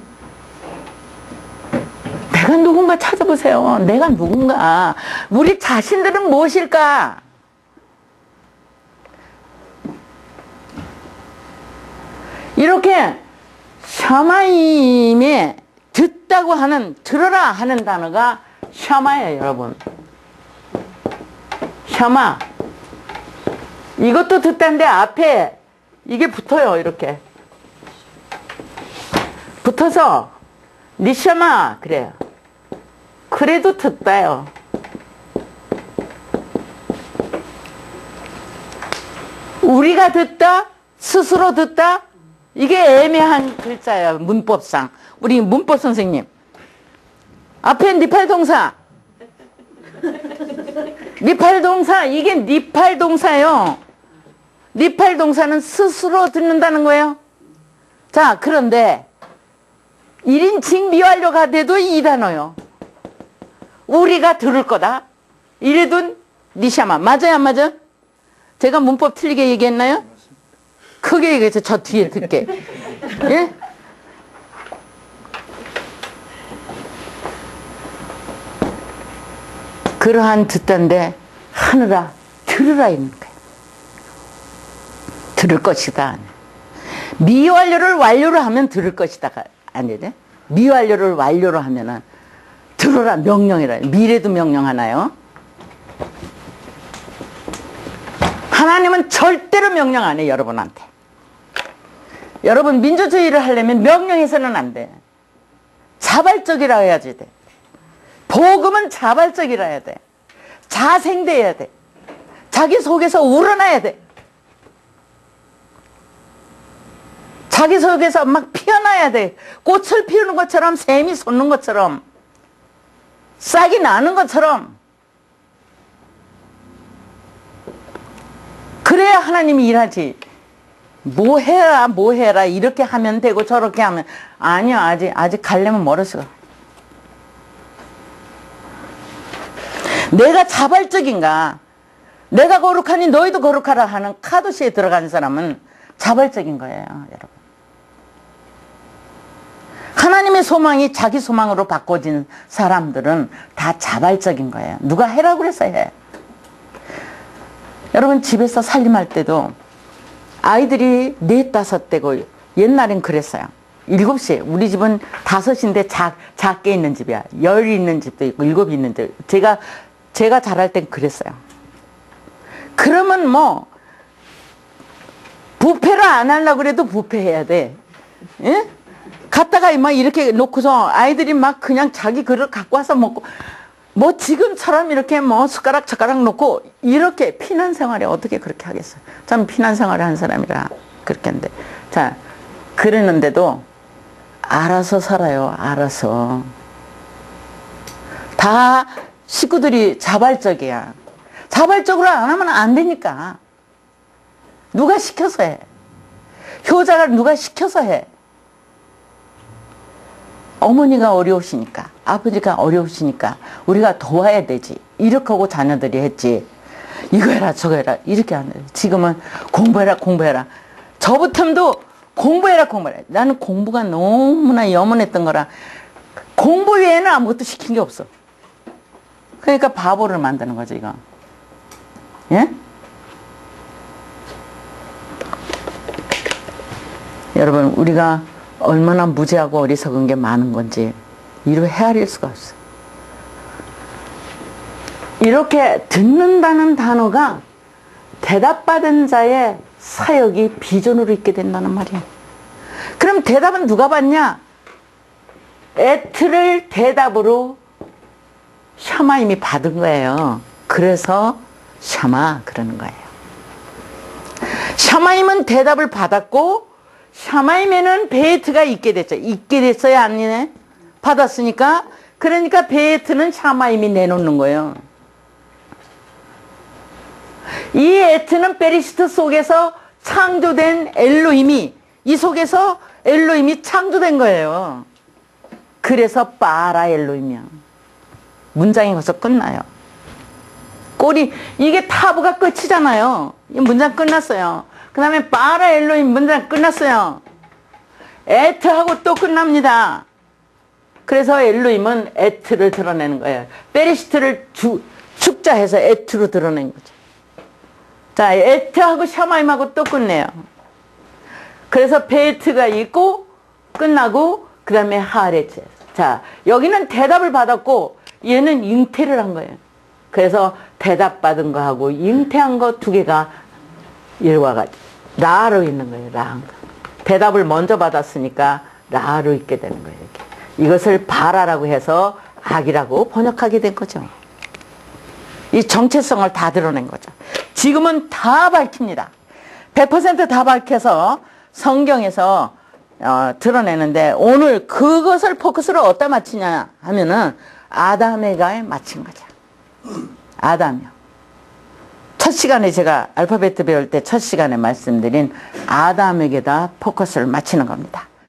내가 누군가 찾아보세요. 내가 누군가. 우리 자신들은 무엇일까? 이렇게 샤마임에 듣다고 하는, 들어라 하는 단어가 샤마예요, 여러분. 샤마. 이것도 듣다는데 앞에 이게 붙어요, 이렇게. 붙어서 니샤마 그래요. 그래도 듣다요. 우리가 듣다, 스스로 듣다, 이게 애매한 글자예요, 문법상. 우리 문법 선생님. 앞에 니팔 동사. 니팔동사, 이게 니팔동사예요. 니팔동사는 스스로 듣는다는 거예요. 자, 그런데 1인칭 미완료가 돼도 이 단어요. 우리가 들을 거다. 이래도 니샤마. 맞아요, 안 맞아요? 제가 문법 틀리게 얘기했나요? 크게 얘기해서 저 뒤에 듣게. 예? 그러한 듣던데 하느라 들으라 있는 거예요. 들을 것이다. 미완료를 완료로 하면 들을 것이다가 아니래. 미완료를 완료로 하면은 들어라 명령이라. 미래도 명령하나요? 하나님은 절대로 명령 안 해, 여러분한테. 여러분, 민주주의를 하려면 명령해서는 안 돼. 자발적이라 해야지 돼. 복음은 자발적이라 해야 돼. 자생돼야 돼. 자기 속에서 우러나야 돼. 자기 속에서 막 피어나야 돼. 꽃을 피우는 것처럼, 샘이 솟는 것처럼, 싹이 나는 것처럼. 그래야 하나님이 일하지. 뭐 해라, 뭐 해라. 이렇게 하면 되고 저렇게 하면. 아니요, 아직 가려면 멀었어. 내가 자발적인가? 내가 거룩하니 너희도 거룩하라 하는 카도시에 들어간 사람은 자발적인 거예요, 여러분. 하나님의 소망이 자기 소망으로 바꿔진 사람들은 다 자발적인 거예요. 누가 해라고 그래서 해. 여러분, 집에서 살림할 때도 아이들이 4, 5대고 옛날엔 그랬어요. 7시. 우리 집은 5인데 작게 있는 집이야. 10이 있는 집도 있고 7이 있는 집. 제가 자랄 땐 그랬어요. 그러면 뭐 부패를 안 하려고 그래도 부패해야 돼. 예? 갔다가 막 이렇게 놓고서 아이들이 막 그냥 자기 그릇 갖고 와서 먹고, 뭐 지금처럼 이렇게 뭐 숟가락 젓가락 놓고 이렇게 피난 생활에 어떻게 그렇게 하겠어요. 저는 피난 생활을 한 사람이라 그렇게 했는데, 자, 그랬는데도 알아서 살아요. 알아서. 다 식구들이 자발적이야. 자발적으로 안 하면 안 되니까. 누가 시켜서 해. 효자를 누가 시켜서 해. 어머니가 어려우시니까, 아버지가 어려우시니까 우리가 도와야 되지. 이렇게 하고 자녀들이 했지. 이거 해라 저거 해라 이렇게 안 해. 지금은 공부해라 공부해라. 저부터도 공부해라 공부해라. 나는 공부가 너무나 염원했던 거라 공부 외에는 아무것도 시킨 게 없어. 그러니까 바보를 만드는 거죠, 이거. 예? 여러분, 우리가 얼마나 무지하고 어리석은 게 많은 건지 이루 헤아릴 수가 없어요. 이렇게 듣는다는 단어가 대답받은 자의 사역이 비전으로 있게 된다는 말이에요. 그럼 대답은 누가 받냐? 에트를 대답으로 샤마임이 받은 거예요. 그래서 샤마 그러는 거예요. 샤마임은 대답을 받았고 샤마임에는 베에트가 있게 됐죠. 있게 됐어요, 아니네? 받았으니까. 그러니까 베에트는 샤마임이 내놓는 거예요. 이 에트는 베리시트 속에서 창조된 엘로힘이, 이 속에서 엘로힘이 창조된 거예요. 그래서 바라 엘로힘이야. 문장이 벌써 끝나요. 꼬리, 이게 타브가 끝이잖아요. 이 문장 끝났어요. 그 다음에 바라 엘로힘 문장 끝났어요. 에트하고 또 끝납니다. 그래서 엘로힘은 에트를 드러내는 거예요. 베리시트를 축자해서 에트로 드러낸 거죠. 자, 에트하고 샤마임하고 또 끝내요. 그래서 베에트가 있고 끝나고 그 다음에 하레츠. 자, 여기는 대답을 받았고 얘는 잉태를 한 거예요. 그래서 대답받은 거하고 잉태한 거 두 개가 이와 같이 라로 있는 거예요. 라. 대답을 먼저 받았으니까 라로 있게 되는 거예요. 이렇게. 이것을 바라라고 해서 악이라고 번역하게 된 거죠. 이 정체성을 다 드러낸 거죠. 지금은 다 밝힙니다. 100% 다 밝혀서 성경에서 드러내는데 오늘 그것을 포커스를 어디다 맞추냐 하면은 아담 에가에 맞춘 거죠. 아담이요. 첫 시간에 제가 알파벳 배울 때 첫 시간에 말씀드린 아담에게다 포커스를 맞추는 겁니다.